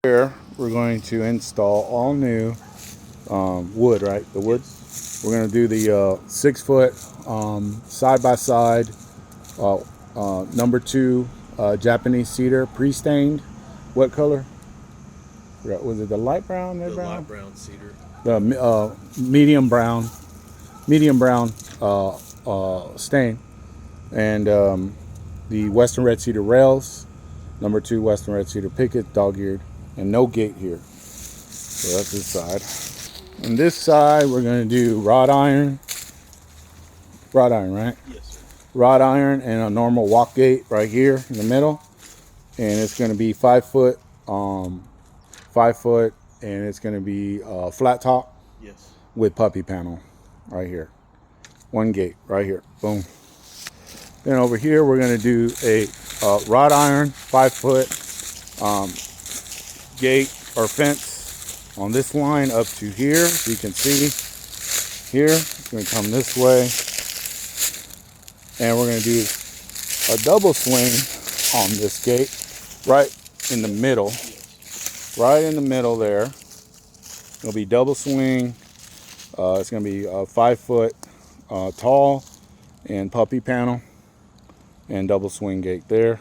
Here we're going to install all new wood, right? The wood. We're going to do the 6 foot side by side number 2 Japanese cedar pre-stained. What color? Was it the light brown? The light brown cedar. The medium brown stain, and the Western red cedar rails, number 2 Western red cedar picket, dog-eared, and no gate here. So that's this side. And this side we're going to do wrought iron, right? Yes, sir. Wrought iron and a normal walk gate right here in the middle, and it's going to be 5 foot, 5 foot, and it's going to be flat top. Yes. With puppy panel right here. One gate right here. Boom. Then over here we're going to do a wrought iron 5 foot gate or fence on this line up to here. You can see here it's going to come this way, and we're going to do a double swing on this gate right in the middle. Right in the middle there. It'll be double swing. It's going to be 5 foot tall and puppy panel and double swing gate there.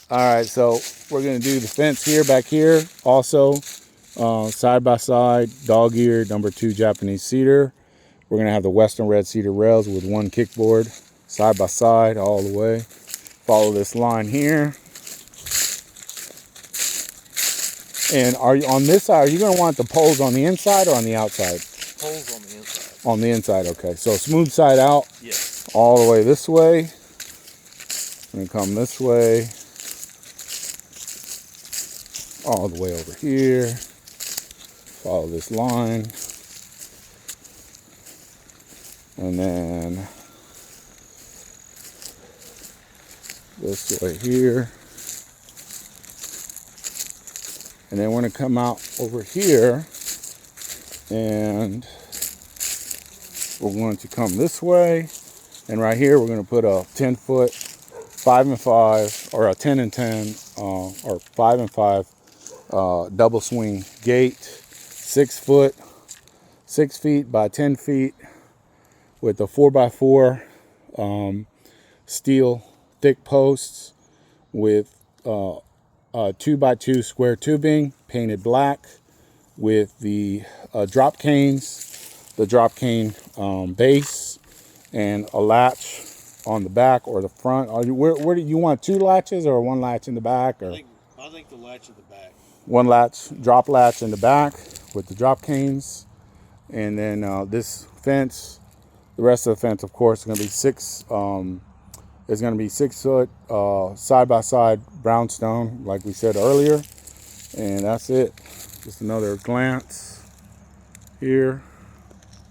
All right, so we're going to do the fence here, back here, also side by side, dog-eared, number 2 Japanese cedar. We're going to have the Western red cedar rails with 1 kickboard, side by side, all the way. Follow this line here. And are you on this side? Are you going to want the poles on the inside or on the outside? Poles on the inside. On the inside, okay. So smooth side out. Yes. All the way this way. And come this way. All the way over here. Follow this line. And then this way here. And then we're going to come out over here, and we're going to come this way, and right here we're going to put a 10 foot 5 and 5 or a 10 and 10 or 5 and 5 double swing gate, 6 foot 6 feet by 10 feet with a 4x4 steel thick posts with 2x2 square tubing painted black with the drop canes, the drop cane base, and a latch on the back or the front. Where do you want 2 latches or 1 latch in the back? Or I think the latch at the back. 1 latch, drop latch in the back with the drop canes. And then this fence, the rest of the fence, of course, is going to be 6 It's going to be 6 foot side by side brownstone, like we said earlier, and that's it. Just another glance here.